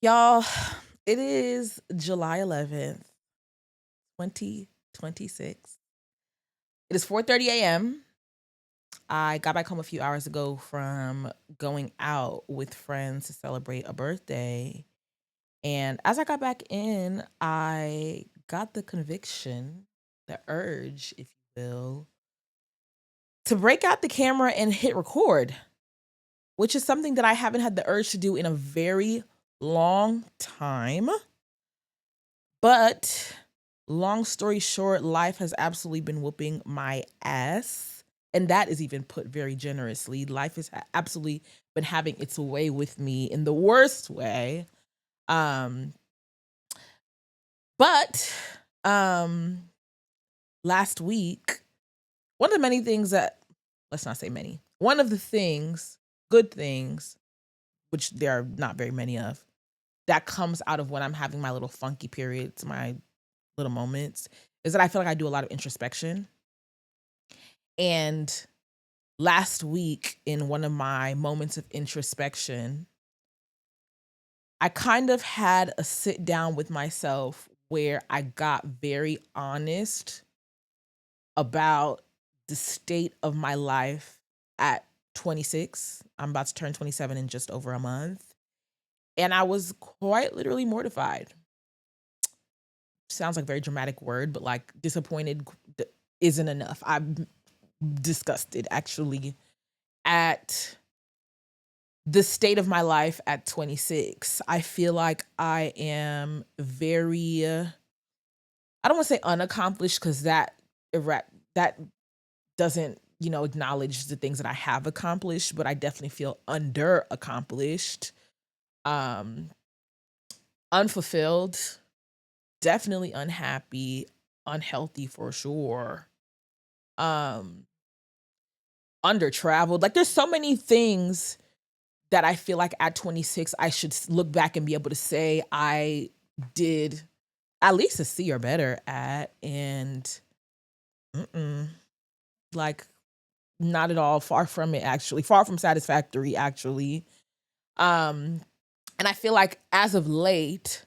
Y'all, it is July 11th, 2026. It is 4:30 a.m. I got back home a few hours ago from going out with friends to celebrate a birthday. And as I got back in, I got the conviction, the urge, if you will, to break out the camera and hit record, which is something that I haven't had the urge to do in a very long time. But long story short, life has absolutely been whooping my ass. And that is even put very generously. Life has absolutely been having its way with me in the worst way. Um, but um last week, one of the many things that let's not say many. One of the things, good things, which there are not very many of, that comes out of when I'm having my little funky periods, my little moments, is that I feel like I do a lot of introspection. And last week, in one of my moments of introspection, I kind of had a sit down with myself where I got very honest about the state of my life at 26. I'm about to turn 27 in just over a month. And I was quite literally mortified. Sounds like a very dramatic word, but like disappointed isn't enough. I'm disgusted actually at the state of my life at 26. I feel like I am very I don't want to say unaccomplished because that doesn't, acknowledge the things that I have accomplished, but I definitely feel under accomplished, um, unfulfilled, definitely unhappy, unhealthy for sure. Um, under traveled. Like there's so many things that I feel like at 26 I should look back and be able to say I did at least a C or better at, and mm-mm, like not at all, far from it actually, far from satisfactory actually. Um, and I feel like as of late,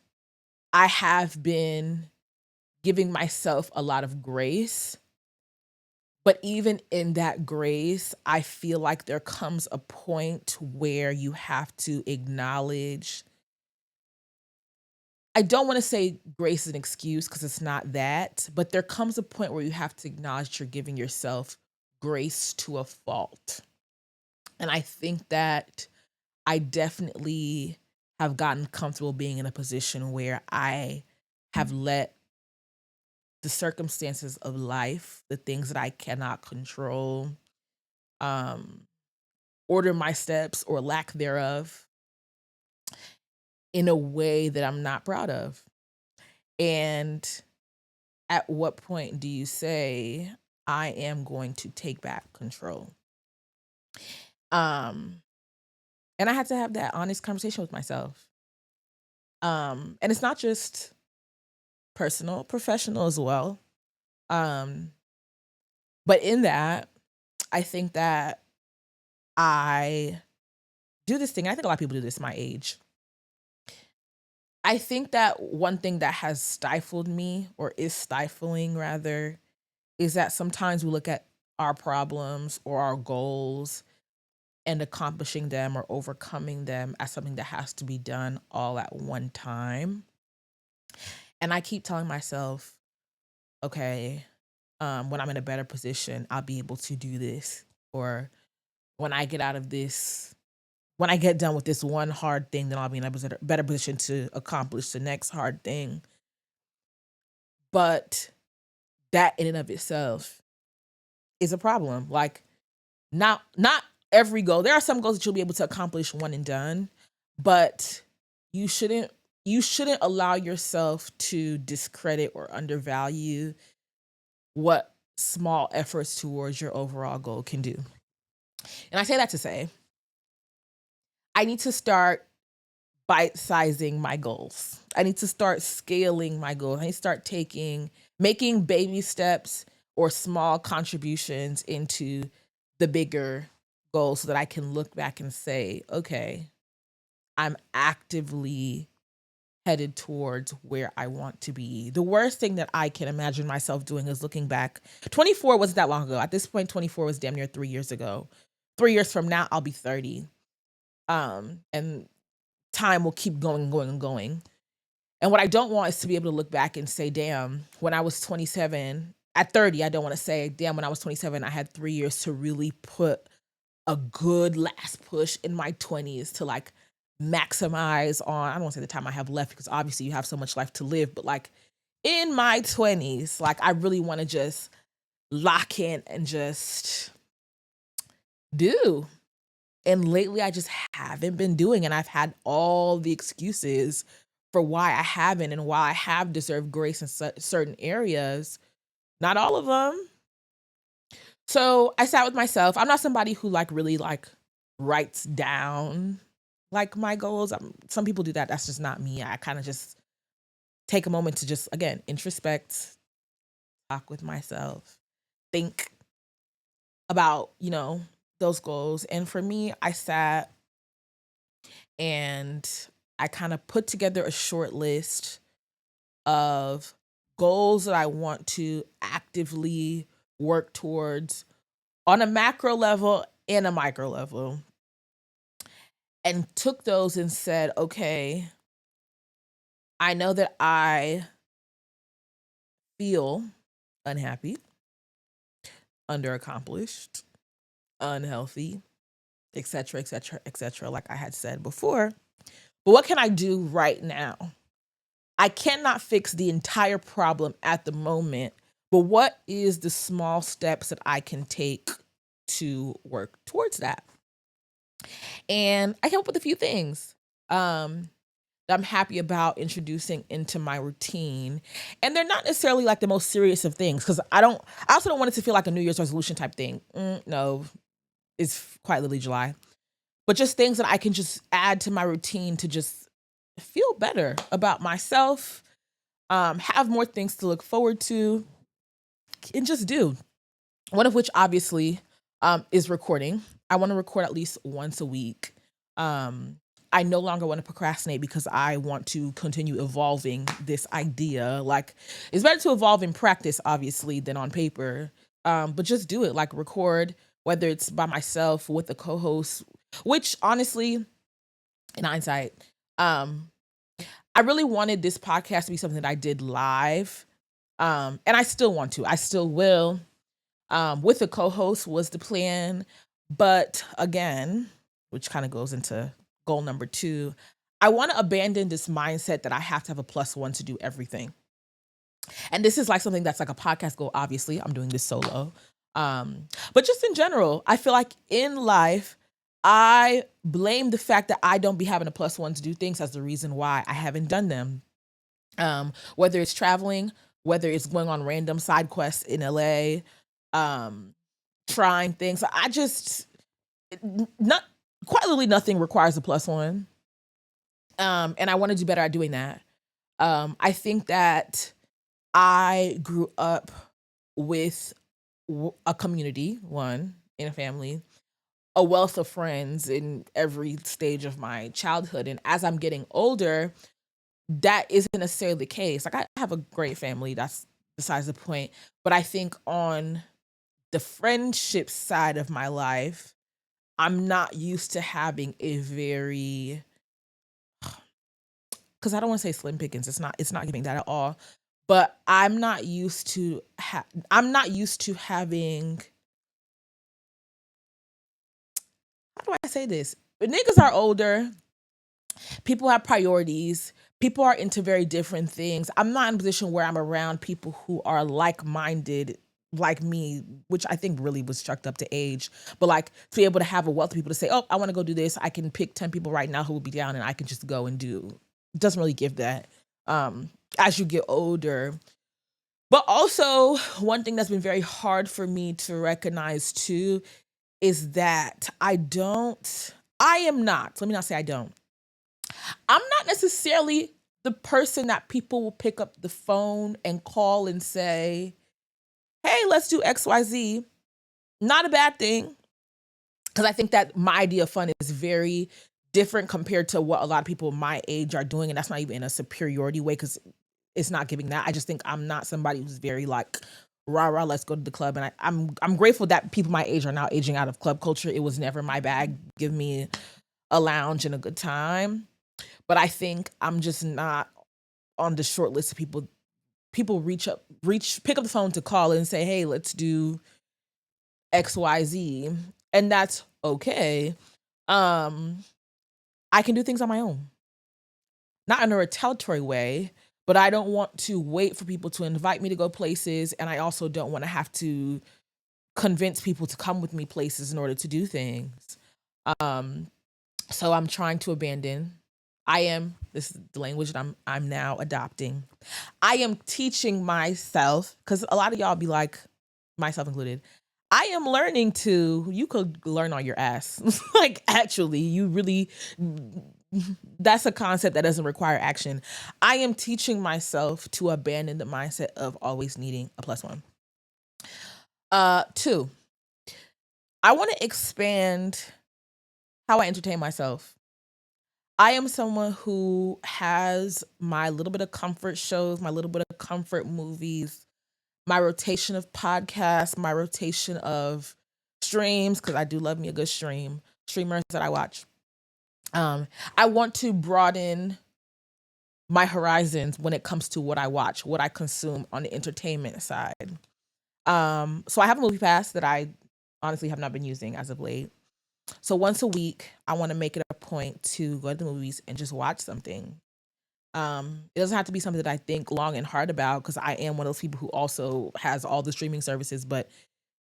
I have been giving myself a lot of grace. But even in that grace, I feel like there comes a point where you have to acknowledge. I don't want to say grace is an excuse because it's not that, but there comes a point where you have to acknowledge you're giving yourself grace to a fault. And I think that I definitely have gotten comfortable being in a position where I have let the circumstances of life, the things that I cannot control, um, order my steps or lack thereof in a way that I'm not proud of. And at what point do you say, I am going to take back control? Um, and I had to have that honest conversation with myself. And it's not just personal, professional as well. Um, but in that, I think that I do this thing. I think a lot of people do this my age. I think that one thing that has stifled me, or is stifling rather, is that sometimes we look at our problems or our goals and accomplishing them or overcoming them as something that has to be done all at one time. And I keep telling myself, okay, when I'm in a better position, I'll be able to do this. Or when I get out of this, when I get done with this one hard thing, then I'll be in a better position to accomplish the next hard thing. But that in and of itself is a problem. Like not every goal. There are some goals that you'll be able to accomplish one and done, but you shouldn't you shouldn't allow yourself to discredit or undervalue what small efforts towards your overall goal can do. And I say that to say, I need to start bite sizing my goals. I need to start scaling my goals. I need to start making baby steps or small contributions into the bigger goals so that I can look back and say, okay, I'm actively headed towards where I want to be. The worst thing that I can imagine myself doing is looking back. 24 wasn't that long ago. At this point, 24 was damn near 3 years ago. 3 years from now, I'll be 30. And time will keep going and going and going. And what I don't want is to be able to look back and say, damn, when I was 27, at 30, I don't want to say, damn, when I was 27, I had 3 years to really put a good last push in my 20s to like maximize on, I don't want to say the time I have left because obviously you have so much life to live, but like in my 20s, like I really want to just lock in and just do. And lately I just haven't been doing, and I've had all the excuses for why I haven't and why I have deserved grace in certain areas. Not all of them. So I sat with myself. I'm not somebody who like really like writes down like my goals. Some people do that. That's just not me. I kind of just take a moment to just, again, introspect, talk with myself, think about, those goals. And for me, I sat and I kind of put together a short list of goals that I want to actively work towards on a macro level and a micro level, and took those and said, okay, I know that I feel unhappy, underaccomplished, unhealthy, etc., etc., etc., like I had said before. But what can I do right now? I cannot fix the entire problem at the moment, but what is the small steps that I can take to work towards that? And I came up with a few things that I'm happy about introducing into my routine. And they're not necessarily like the most serious of things, because I also don't want it to feel like a New Year's resolution type thing. No, it's quite literally July. But just things that I can just add to my routine to just feel better about myself, have more things to look forward to, and just do. One of which obviously is recording. I want to record at least once a week. I no longer want to procrastinate because I want to continue evolving this idea. Like, it's better to evolve in practice, obviously, than on paper. But just do it, like record, whether it's by myself, with a co-host, which honestly, in hindsight, I really wanted this podcast to be something that I did live. And I still want to, I still will. With a co-host was the plan. But again, which kind of goes into goal number 2, I want to abandon this mindset that I have to have a +1 to do everything. And this is like something that's like a podcast goal. Obviously, I'm doing this solo. But just in general, I feel like in life, I blame the fact that I don't be having a +1 to do things as the reason why I haven't done them. Whether it's traveling, whether it's going on random side quests in LA, trying things. I just, not quite literally nothing requires a +1. And I want to do better at doing that. I think that I grew up with a community, one, in a family, a wealth of friends in every stage of my childhood. And as I'm getting older, that isn't necessarily the case. Like, I have a great family, that's besides the point. But I think on the friendship side of my life, I'm not used to having a very, because I don't want to say slim pickings. It's not giving that at all. But I'm not used to having, how do I say this? When niggas are older, people have priorities. People are into very different things. I'm not in a position where I'm around people who are like-minded like me, which I think really was chucked up to age. But like, to be able to have a wealth of people to say, oh, I want to go do this. I can pick 10 people right now who will be down and I can just go and do. It doesn't really give that as you get older. But also, one thing that's been very hard for me to recognize too is that let me not say I don't. I'm not necessarily the person that people will pick up the phone and call and say, hey, let's do XYZ. Not a bad thing. Because I think that my idea of fun is very different compared to what a lot of people my age are doing, and that's not even in a superiority way because it's not giving that. I just think I'm not somebody who's very like rah rah, let's go to the club. And I'm grateful that people my age are now aging out of club culture. It was never my bag. Give me a lounge and a good time. But I think I'm just not on the short list of people. People pick up the phone to call and say, hey, let's do XYZ. And that's okay. I can do things on my own. Not in a retaliatory way, but I don't want to wait for people to invite me to go places. And I also don't want to have to convince people to come with me places in order to do things. Um, so I'm trying to abandon. This is the language that I'm now adopting. I am teaching myself, because a lot of y'all be like, myself included, I am learning you could learn on your ass. Like, actually, you really, that's a concept that doesn't require action. I am teaching myself to abandon the mindset of always needing a plus one. Two, I want to expand how I entertain myself. I am someone who has my little bit of comfort shows, my little bit of comfort movies, my rotation of podcasts, my rotation of streams, because I do love me a good streamers that I watch. I want to broaden my horizons when it comes to what I watch, what I consume on the entertainment side. So I have a movie pass that I honestly have not been using as of late. So once a week, I want to make it a point to go to the movies and just watch something. It doesn't have to be something that I think long and hard about because I am one of those people who also has all the streaming services. But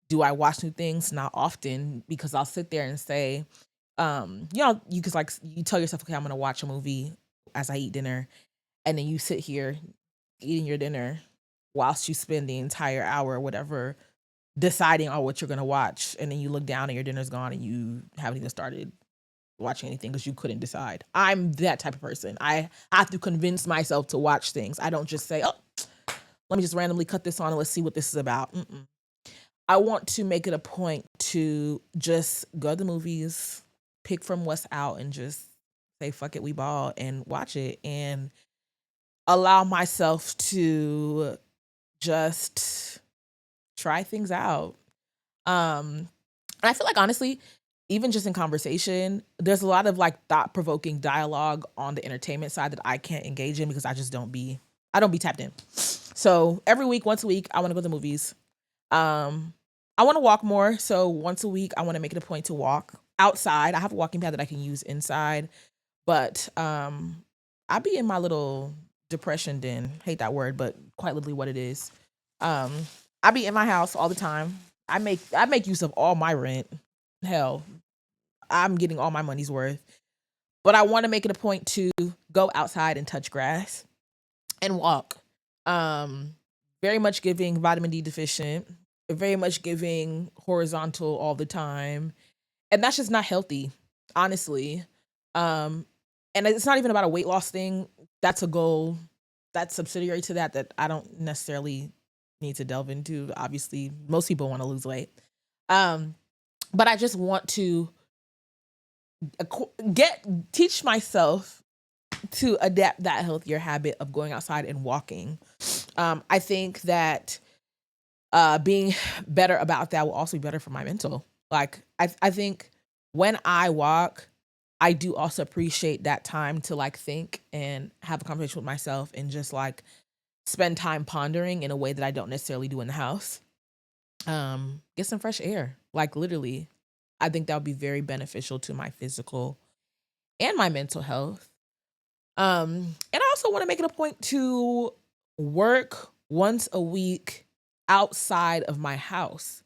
do I watch new things? Not often, because I'll sit there and say, you could like you tell yourself, okay, I'm gonna watch a movie as I eat dinner, and then you sit here eating your dinner whilst you spend the entire hour or whatever deciding on what you're gonna watch, and then you look down and your dinner's gone and you haven't even started watching anything because you couldn't decide. I'm that type of person. I have to convince myself to watch things. I don't just say, oh, let me just randomly cut this on and let's see what this is about. I want to make it a point to just go to the movies, pick from what's out, and just say, fuck it, we ball, and watch it and allow myself to just try things out. And I feel like honestly, even just in conversation, there's a lot of like thought-provoking dialogue on the entertainment side that I can't engage in because I don't be tapped in. So every week, once a week, I want to go to the movies. I want to walk more. So once a week, I want to make it a point to walk outside. I have a walking pad that I can use inside, but I be in my little depression den. Hate that word, but quite literally what it is. I be in my house all the time. I make use of all my rent. Hell, I'm getting all my money's worth. But I want to make it a point to go outside and touch grass and walk. Very much giving vitamin D deficient, very much giving horizontal all the time. And that's just not healthy, honestly. And it's not even about a weight loss thing. That's a goal that's subsidiary to that I don't necessarily need to delve into. Obviously, most people want to lose weight. But I just want to teach myself to adapt that healthier habit of going outside and walking. I think that being better about that will also be better for my mental. Like I think when I walk, I do also appreciate that time to like think and have a conversation with myself and just like spend time pondering in a way that I don't necessarily do in the house. Get some fresh air. Like literally, I think that would be very beneficial to my physical and my mental health. And I also want to make it a point to work once a week outside of my house.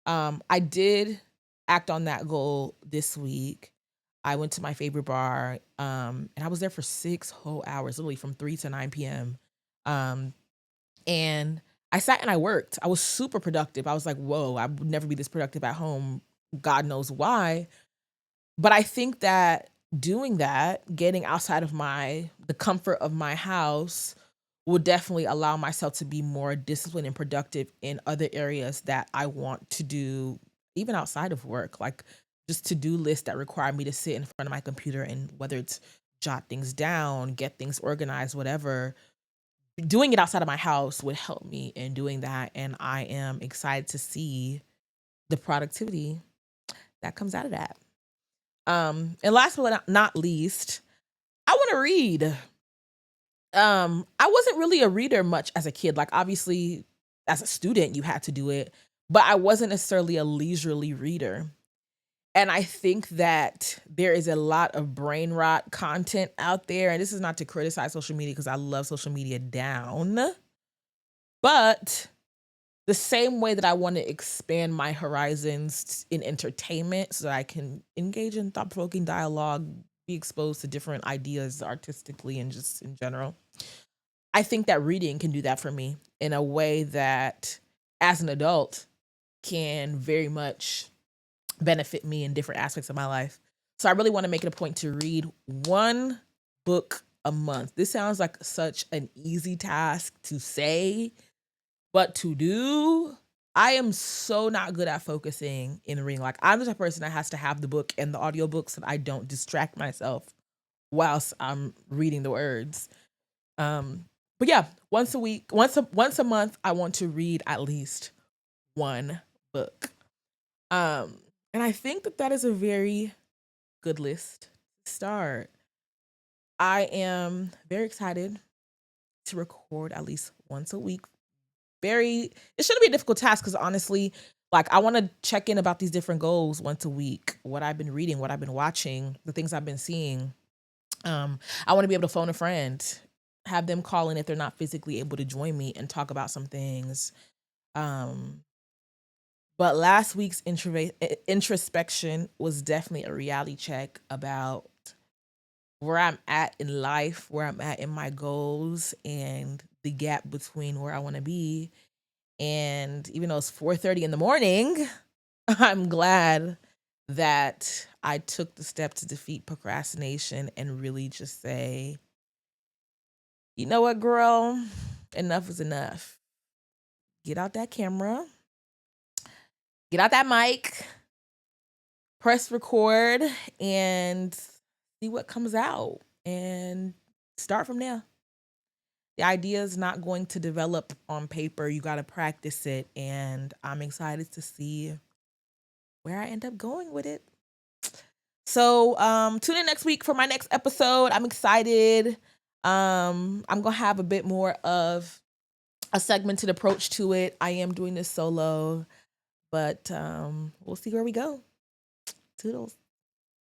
I did act on that goal this week. I went to my favorite bar, and I was there for 6 whole hours, literally from 3 to 9 p.m. And I sat and I worked. I was super productive. I was like, whoa, I would never be this productive at home. God knows why. But I think that doing that, getting outside of the comfort of my house, will definitely allow myself to be more disciplined and productive in other areas that I want to do, even outside of work, like just to-do lists that require me to sit in front of my computer, and whether it's jot things down, get things organized, whatever, doing it outside of my house would help me in doing that. And I am excited to see the productivity that comes out of that. And last but not least, I want to read. I wasn't really a reader much as a kid. Like, obviously, as a student, you had to do it, but I wasn't necessarily a leisurely reader. And I think that there is a lot of brain rot content out there. And this is not to criticize social media, because I love social media down. But the same way that I want to expand my horizons in entertainment so that I can engage in thought-provoking dialogue, be exposed to different ideas artistically and just in general, I think that reading can do that for me in a way that, as an adult, can very much benefit me in different aspects of my life. So I really want to make it a point to read one book a month. This sounds like such an easy task to say, but to do, I am so not good at focusing in reading. Like, I'm the type of person that has to have the book and the audiobooks so that I don't distract myself whilst I'm reading the words. But yeah, once a month, I want to read at least one book. And I think that is a very good list to start. I am very excited to record at least once a week. It shouldn't be a difficult task, because honestly, like, I want to check in about these different goals once a week, what I've been reading, what I've been watching, the things I've been seeing. I want to be able to phone a friend, have them call in if they're not physically able to join me, and talk about some things. But last week's introspection was definitely a reality check about where I'm at in life, where I'm at in my goals, and the gap between where I want to be. And even though it's 4:30 in the morning, I'm glad that I took the step to defeat procrastination and really just say, you know what, girl, enough is enough. Get out that camera, get out that mic, press record, and see what comes out, and start from there. The idea is not going to develop on paper. You got to practice it. And I'm excited to see where I end up going with it. So tune in next week for my next episode. I'm excited. I'm going to have a bit more of a segmented approach to it. I am doing this solo, but we'll see where we go. Toodles.